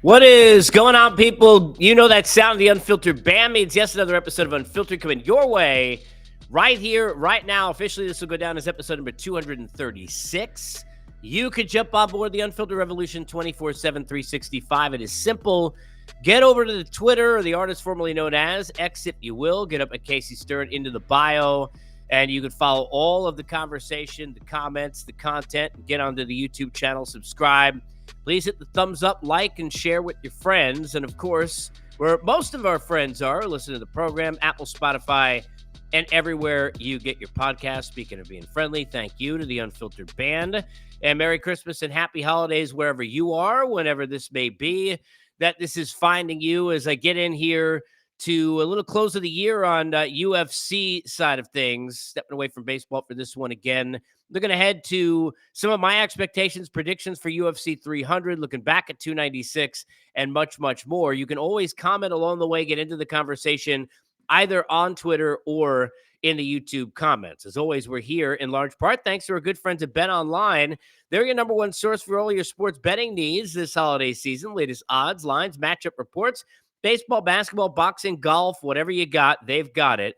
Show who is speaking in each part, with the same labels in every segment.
Speaker 1: What is going on, people? You know that sound, the Unfiltered Band means yes, another episode of Unfiltered coming your way right here, right now. Officially, this will go down as episode number 236. You could jump on board the Unfiltered Revolution 24/7, 365. It is simple. Get over to the Twitter, or the artist formerly known as X, if you will. Get up at Casey Stern into the bio, and you can follow all of the conversation, the comments, the content, and get onto the YouTube channel, subscribe. Please hit the thumbs up, like, and share with your friends. And of course, where most of our friends are, listen to the program, Apple, Spotify, and everywhere you get your podcast. Speaking of being friendly, thank you to the Unfiltered Band. And Merry Christmas and Happy Holidays wherever you are, whenever this may be, that this is finding you as I get in here to a little close of the year on UFC side of things. Stepping away from baseball for this one again. Looking ahead to some of my expectations, predictions for UFC 300, looking back at 296, and much, much more. You can always comment along the way, get into the conversation, either on Twitter or in the YouTube comments. As always, we're here in large part thanks to our good friends at Bet Online. They're your number one source for all your sports betting needs this holiday season. Latest odds, lines, matchup reports, baseball, basketball, boxing, golf, whatever you got, they've got it.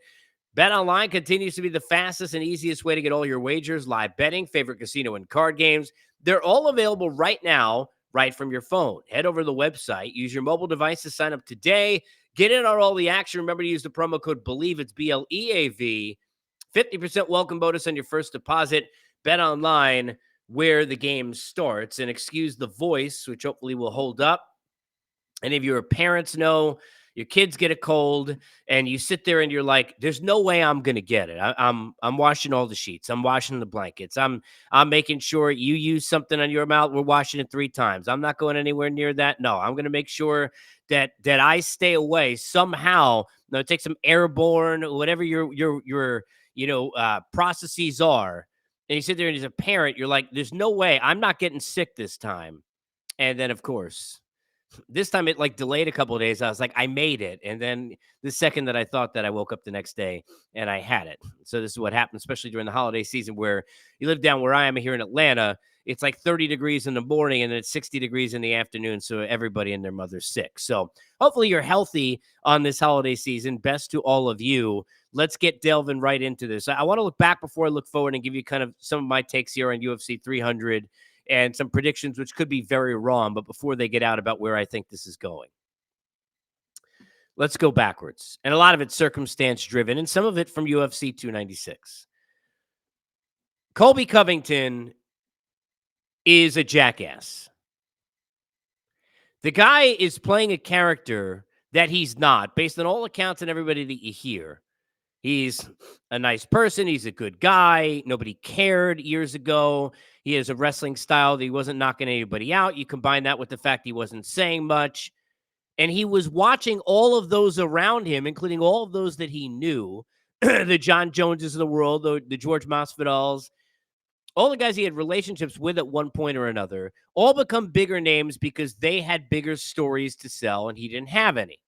Speaker 1: Bet Online continues to be the fastest and easiest way to get all your wagers, live betting, favorite casino and card games. They're all available right now, right from your phone. Head over to the website, use your mobile device to sign up today. Get in on all the action. Remember to use the promo code BELIEVE. It's BLEAV. 50% welcome bonus on your first deposit. Bet Online, where the game starts. And excuse the voice, which hopefully will hold up. Any of your parents know your kids get a cold and you sit there and you're like, there's no way I'm going to get it. I'm washing all the sheets. I'm washing the blankets. I'm making sure you use something on your mouth. We're washing it 3 times. I'm not going anywhere near that. No, I'm going to make sure that I stay away somehow. No, take some airborne, whatever your processes are. And you sit there and as a parent, you're like, there's no way I'm not getting sick this time. And then of course, this time it like delayed a couple of days. I was like, I made it. And then the second that I thought that, I woke up the next day and I had it. So this is what happened, especially during the holiday season where you live down where I am here in Atlanta. It's like 30 degrees in the morning and then it's 60 degrees in the afternoon. So everybody and their mother's sick. So hopefully you're healthy on this holiday season. Best to all of you. Let's get delving right into this. I want to look back before I look forward and give you kind of some of my takes here on UFC 300 and some predictions, which could be very wrong, but before they get out about where I think this is going. Let's go backwards. And a lot of it's circumstance driven and some of it from UFC 296. Colby Covington is a jackass. The guy is playing a character that he's not, based on all accounts and everybody that you hear. He's a nice person. He's a good guy. Nobody cared years ago. He has a wrestling style that he wasn't knocking anybody out. You combine that with the fact he wasn't saying much. And he was watching all of those around him, including all of those that he knew, the John Joneses of the world, the George Masvidals, all the guys he had relationships with at one point or another, all become bigger names because they had bigger stories to sell and he didn't have any.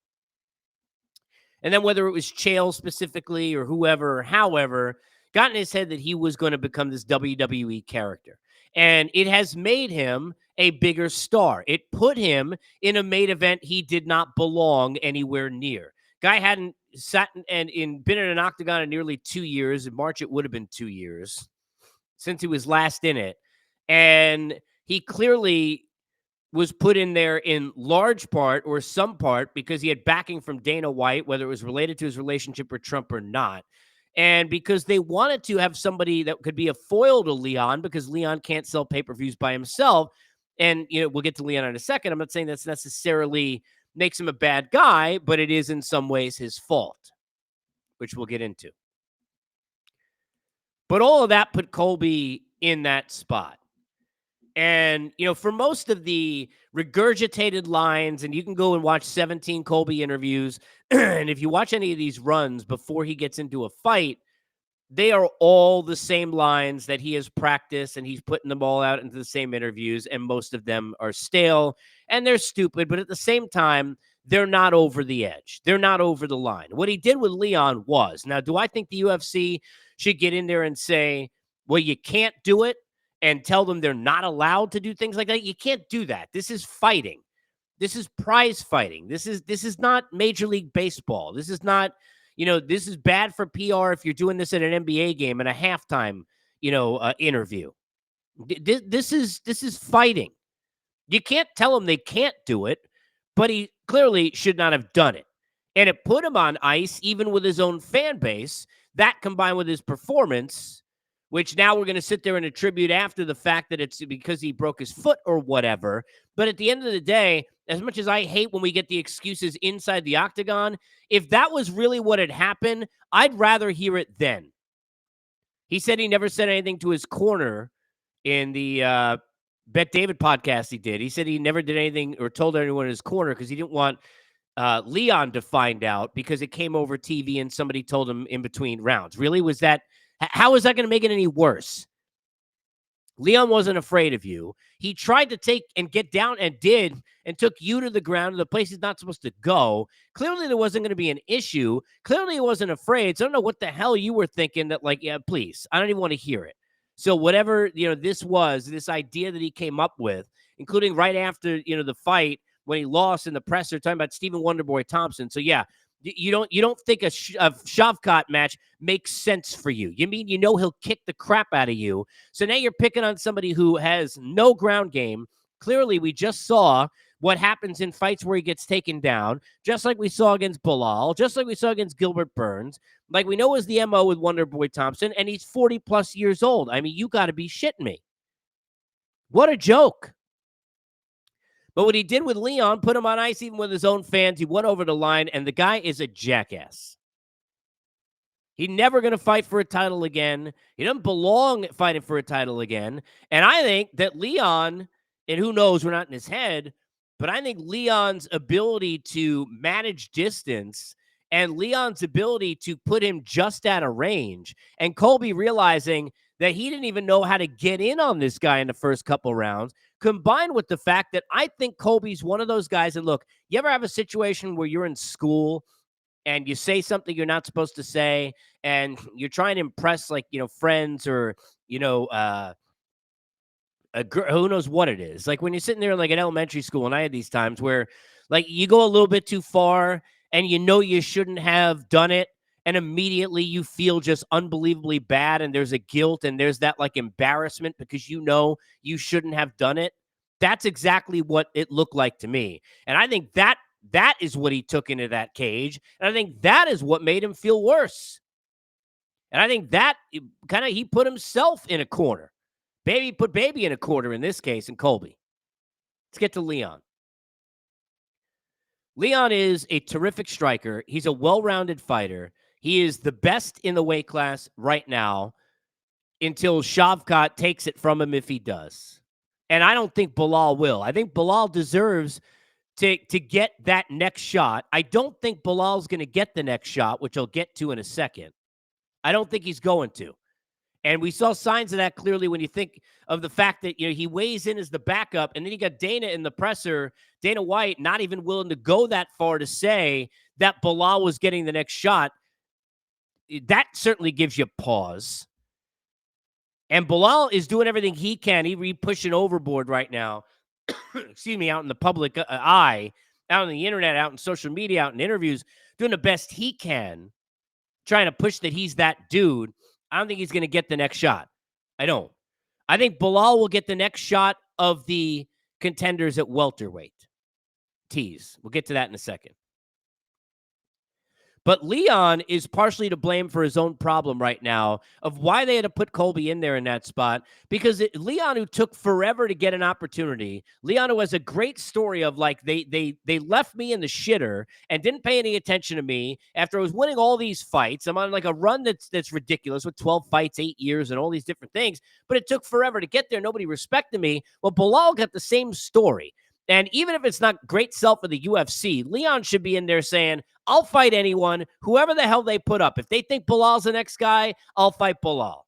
Speaker 1: And then whether it was Chael specifically or whoever or however, got in his head that he was going to become this WWE character. And it has made him a bigger star. It put him in a main event he did not belong anywhere near. Guy hadn't sat been in an octagon in nearly 2 years. In March, it would have been 2 years since he was last in it. And he clearly was put in there in large part or some part because he had backing from Dana White, whether it was related to his relationship with Trump or not. And because they wanted to have somebody that could be a foil to Leon because Leon can't sell pay-per-views by himself. And, we'll get to Leon in a second. I'm not saying that's necessarily makes him a bad guy, but it is in some ways his fault, which we'll get into. But all of that put Colby in that spot. And, for most of the regurgitated lines, and you can go and watch 17 Colby interviews, and if you watch any of these runs before he gets into a fight, they are all the same lines that he has practiced, and he's putting them all out into the same interviews, and most of them are stale, and they're stupid, but at the same time, they're not over the edge. They're not over the line. What he did with Leon was. Now, do I think the UFC should get in there and say, well, you can't do it, and tell them they're not allowed to do things like that? You can't do that. This is fighting. This is prize fighting. This is not Major League Baseball. This is not, this is bad for PR if you're doing this at an NBA game in a halftime, interview. This is fighting. You can't tell him they can't do it, but he clearly should not have done it. And it put him on ice, even with his own fan base. That combined with his performance, which now we're going to sit there and attribute after the fact that it's because he broke his foot or whatever. But at the end of the day, as much as I hate when we get the excuses inside the octagon, if that was really what had happened, I'd rather hear it then. He said he never said anything to his corner in the Bet David podcast he did. He said he never did anything or told anyone in his corner because he didn't want Leon to find out because it came over TV and somebody told him in between rounds. Really? Was that, how is that going to make it any worse? Leon wasn't afraid of you. He tried to take and get down and did and took you to the ground to the place he's not supposed to go. Clearly there wasn't going to be an issue. Clearly he wasn't afraid. So I don't know what the hell you were thinking that like, yeah, please, I don't even want to hear it. So whatever, this was, this idea that he came up with, including right after, the fight when he lost in the presser, talking about Stephen Wonderboy Thompson. So yeah, you don't think a Shavkat match makes sense for you. You mean he'll kick the crap out of you. So now you're picking on somebody who has no ground game. Clearly, we just saw what happens in fights where he gets taken down, just like we saw against Bilal, just like we saw against Gilbert Burns. Like we know is the MO with Wonderboy Thompson, and he's 40-plus years old. I mean, you got to be shitting me. What a joke. But what he did with Leon, put him on ice even with his own fans. He went over the line, and the guy is a jackass. He's never going to fight for a title again. He doesn't belong fighting for a title again. And I think that Leon, and who knows, we're not in his head, but I think Leon's ability to manage distance and Leon's ability to put him just out of range, and Colby realizing that he didn't even know how to get in on this guy in the first couple rounds, combined with the fact that I think Colby's one of those guys. And look, you ever have a situation where you're in school and you say something you're not supposed to say, and you're trying to impress friends or, a girl, who knows what it is. Like when you're sitting there like in elementary school, and I had these times where like you go a little bit too far and you shouldn't have done it. And immediately you feel just unbelievably bad. And there's a guilt and there's that like embarrassment because you shouldn't have done it. That's exactly what it looked like to me. And I think that is what he took into that cage. And I think that is what made him feel worse. And I think that he put himself in a corner. Baby put Baby in a corner in this case in Colby. Let's get to Leon. Leon is a terrific striker. He's a well-rounded fighter. He is the best in the weight class right now until Shavkat takes it from him if he does. And I don't think Bilal will. I think Bilal deserves to get that next shot. I don't think Bilal's going to get the next shot, which I'll get to in a second. I don't think he's going to. And we saw signs of that clearly when you think of the fact that, he weighs in as the backup, and then you got Dana in the presser, Dana White, not even willing to go that far to say that Bilal was getting the next shot. That certainly gives you pause. And Bilal is doing everything he can. He's pushing overboard right now. Excuse me, out in the public eye, out on the internet, out in social media, out in interviews, doing the best he can, trying to push that he's that dude. I don't think he's going to get the next shot. I don't. I think Bilal will get the next shot of the contenders at welterweight. Tease. We'll get to that in a second. But Leon is partially to blame for his own problem right now of why they had to put Colby in there in that spot. Because Leon, who took forever to get an opportunity, Leon, who has a great story of like they left me in the shitter and didn't pay any attention to me after I was winning all these fights. I'm on like a run that's ridiculous with 12 fights, 8 years, and all these different things. But it took forever to get there. Nobody respected me. Well, Bilal got the same story. And even if it's not great self for the UFC, Leon should be in there saying, I'll fight anyone, whoever the hell they put up. If they think Bilal's the next guy, I'll fight Bilal.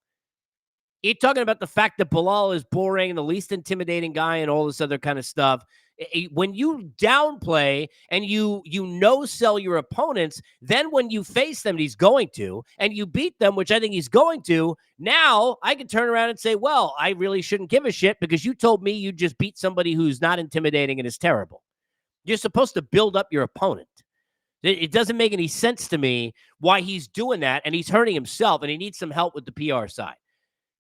Speaker 1: You're talking about the fact that Bilal is boring and the least intimidating guy and all this other kind of stuff. When you downplay and you sell your opponents, then when you face them, he's going to, and you beat them, which I think he's going to, now I can turn around and say, well, I really shouldn't give a shit because you told me you just beat somebody who's not intimidating and is terrible. You're supposed to build up your opponent. It doesn't make any sense to me why he's doing that, and he's hurting himself, and he needs some help with the PR side.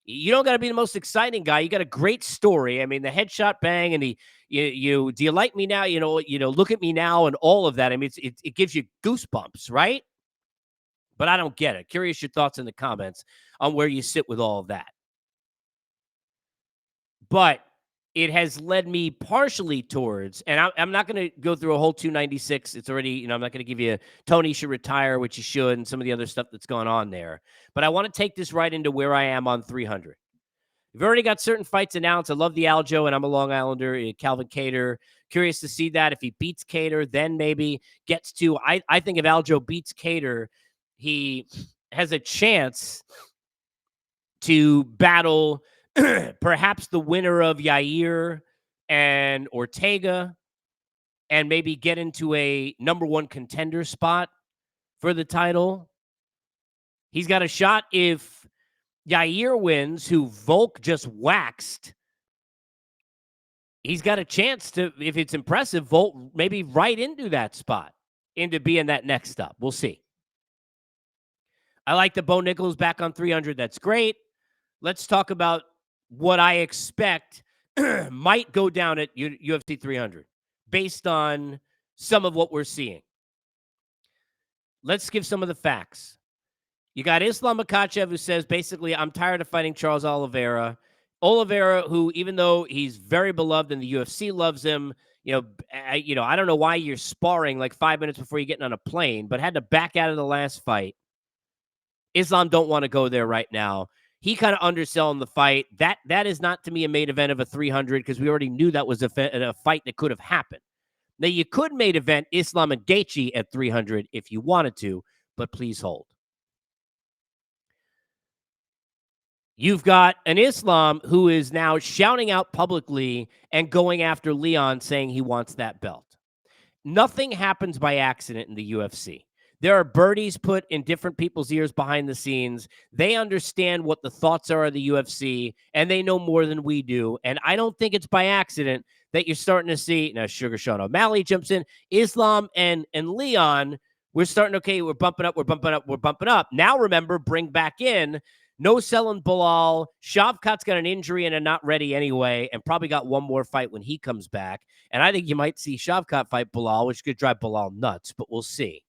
Speaker 1: You don't got to be the most exciting guy. You got a great story. I mean, the headshot bang and do you like me now? Look at me now and all of that. I mean, it gives you goosebumps, right? But I don't get it. Curious your thoughts in the comments on where you sit with all of that. But it has led me partially towards, and I'm not going to go through a whole 296. It's already, I'm not going to give you Tony should retire, which he should, and some of the other stuff that's gone on there. But I want to take this right into where I am on 300. We've already got certain fights announced. I love the Aljo, and I'm a Long Islander, Calvin Kattar. Curious to see that. If he beats Kattar, then maybe gets to, I think if Aljo beats Kattar, he has a chance to battle perhaps the winner of Yair and Ortega and maybe get into a number one contender spot for the title. He's got a shot if Yair wins, who Volk just waxed. He's got a chance to, if it's impressive, Volk maybe right into that spot, into being that next up. We'll see. I like the Bo Nichols back on 300. That's great. Let's talk about what I expect might go down at UFC 300 based on some of what we're seeing. Let's give some of the facts. You got Islam Makhachev, who says, basically, I'm tired of fighting Charles Oliveira. Oliveira, who, even though he's very beloved and the UFC loves him, I don't know why you're sparring like 5 minutes before you're getting on a plane, but had to back out of the last fight. Islam don't want to go there right now. He kind of underselling the fight. That is not, to me, a main event of a 300 because we already knew that was a fight that could have happened. Now, you could main event Islam and Gaethje at 300 if you wanted to, but please hold. You've got an Islam who is now shouting out publicly and going after Leon, saying he wants that belt. Nothing happens by accident in the UFC. There are birdies put in different people's ears behind the scenes. They understand what the thoughts are of the UFC, and they know more than we do. And I don't think it's by accident that you're starting to see, now Sugar Sean O'Malley jumps in, Islam and Leon, we're starting, okay, we're bumping up. Now remember, bring back in, no selling Bilal. Shavkat's got an injury and are not ready anyway, and probably got one more fight when he comes back. And I think you might see Shavkat fight Bilal, which could drive Bilal nuts, but we'll see.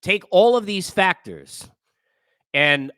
Speaker 1: Take all of these factors, and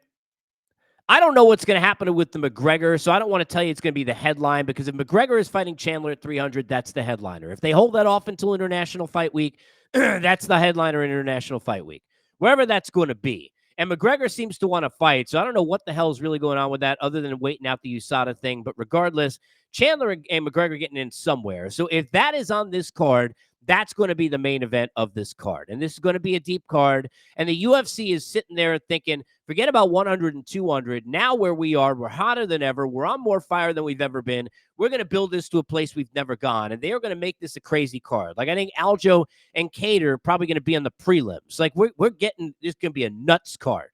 Speaker 1: I don't know what's going to happen with the McGregor, so I don't want to tell you it's going to be the headline, because if McGregor is fighting Chandler at 300, that's the headliner. If they hold that off until International Fight Week, that's the headliner in International Fight Week, wherever that's going to be. And McGregor seems to want to fight, so I don't know what the hell is really going on with that other than waiting out the USADA thing. But regardless, Chandler and McGregor getting in somewhere. So if that is on this card, that's going to be the main event of this card. And this is going to be a deep card. And the UFC is sitting there thinking, forget about 100 and 200. Now where we are, we're hotter than ever. We're on more fire than we've ever been. We're going to build this to a place we've never gone. And they are going to make this a crazy card. Like, I think Aljo and Kattar are probably going to be on the prelims. Like, we're getting, this is going to be a nuts card.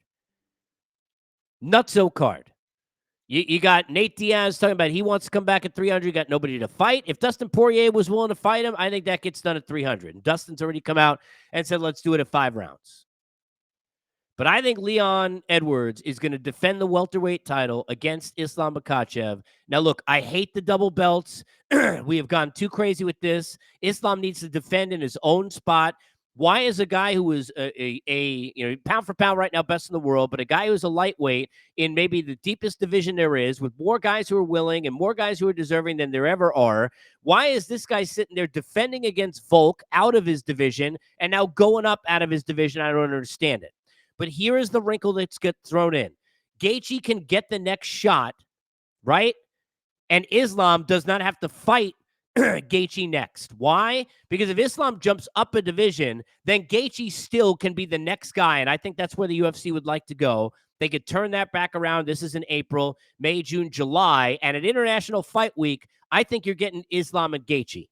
Speaker 1: Nutso card. You got Nate Diaz talking about he wants to come back at 300. You got nobody to fight. If Dustin Poirier was willing to fight him, I think that gets done at 300. And Dustin's already come out and said, let's do it at 5 rounds. But I think Leon Edwards is going to defend the welterweight title against Islam Makhachev. Now, look, I hate the double belts. We have gone too crazy with this. Islam needs to defend in his own spot. Why is a guy who is a pound for pound right now best in the world, but a guy who's a lightweight in maybe the deepest division there is, with more guys who are willing and more guys who are deserving than there ever are, why is this guy sitting there defending against Volk out of his division and now going up out of his division? I don't understand it. But here is the wrinkle that's get thrown in. Gaethje can get the next shot, right? And Islam does not have to fight Gaethje next. Why? Because if Islam jumps up a division, then Gaethje still can be the next guy. And I think that's where the UFC would like to go. They could turn that back around. This is in April, May, June, July. And at International Fight Week, I think you're getting Islam and Gaethje.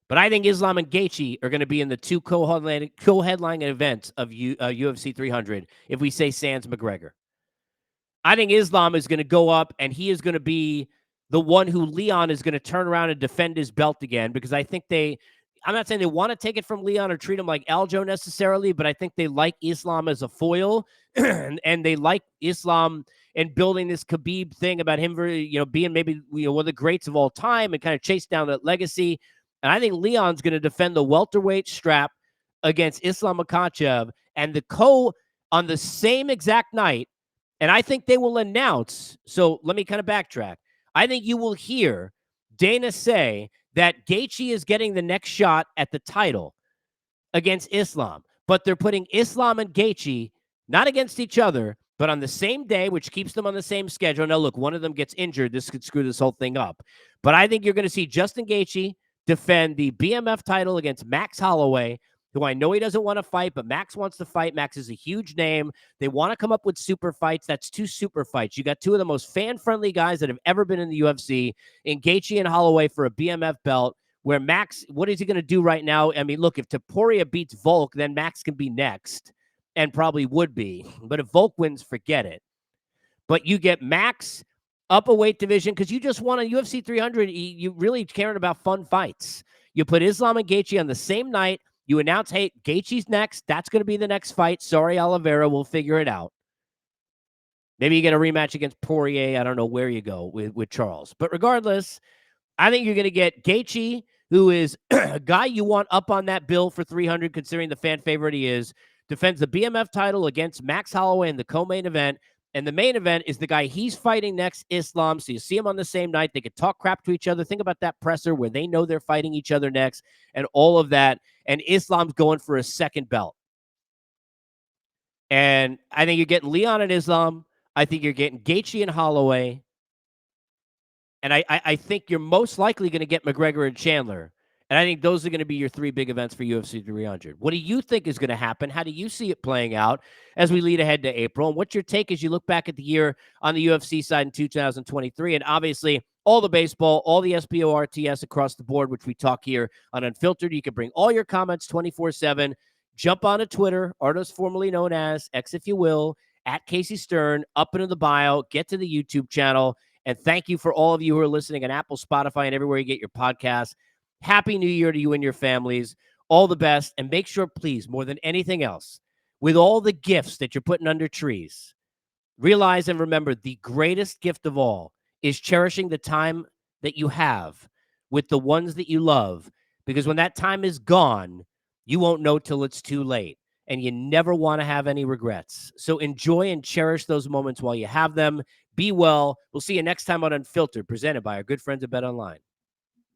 Speaker 1: But I think Islam and Gaethje are going to be in the two co-headlining events of UFC 300 if we say sans McGregor. I think Islam is going to go up, and he is going to be the one who Leon is going to turn around and defend his belt again, because I think I'm not saying they want to take it from Leon or treat him like Aljo necessarily, but I think they like Islam as a foil and they like Islam and building this Khabib thing about him, being maybe one of the greats of all time and kind of chase down that legacy. And I think Leon's going to defend the welterweight strap against Islam Makhachev, and on the same exact night. And I think they will announce. So let me kind of backtrack. I think you will hear Dana say that Gaethje is getting the next shot at the title against Islam, but they're putting Islam and Gaethje not against each other, but on the same day, which keeps them on the same schedule. Now, look, one of them gets injured. This could screw this whole thing up. But I think you're going to see Justin Gaethje defend the BMF title against Max Holloway, who I know he doesn't want to fight, but Max wants to fight. Max is a huge name. They want to come up with super fights. That's 2 super fights. You got 2 of the most fan-friendly guys that have ever been in the UFC, in Gaethje and Holloway for a BMF belt, where Max, what is he going to do right now? I mean, look, if Topuria beats Volk, then Max can be next, and probably would be. But if Volk wins, forget it. But you get Max up a weight division because you just won a UFC 300. You really caring about fun fights. You put Islam and Gaethje on the same night. You announce, hey, Gaethje's next. That's going to be the next fight. Sorry, Oliveira. We'll figure it out. Maybe you get a rematch against Poirier. I don't know where you go with Charles. But regardless, I think you're going to get Gaethje, who is a guy you want up on that bill for 300, considering the fan favorite he is, defends the BMF title against Max Holloway in the co-main event. And the main event is the guy he's fighting next, Islam. So you see him on the same night. They could talk crap to each other. Think about that presser where they know they're fighting each other next and all of that. And Islam's going for a second belt. And I think you're getting Leon and Islam. I think you're getting Gaethje and Holloway. And I think you're most likely going to get McGregor and Chandler. And I think those are going to be your 3 big events for UFC 300. What do you think is going to happen? How do you see it playing out as we lead ahead to April? And what's your take as you look back at the year on the UFC side in 2023? And obviously, all the baseball, all the SPORTS across the board, which we talk here on Unfiltered. You can bring all your comments 24/7. Jump onto Twitter, Ardos formerly known as X, if you will, at Casey Stern, up into the bio, get to the YouTube channel. And thank you for all of you who are listening on Apple, Spotify, and everywhere you get your podcasts. Happy New Year to you and your families. All the best. And make sure, please, more than anything else, with all the gifts that you're putting under trees, realize and remember the greatest gift of all is cherishing the time that you have with the ones that you love. Because when that time is gone, you won't know till it's too late. And you never want to have any regrets. So enjoy and cherish those moments while you have them. Be well. We'll see you next time on Unfiltered, presented by our good friends at BetOnline.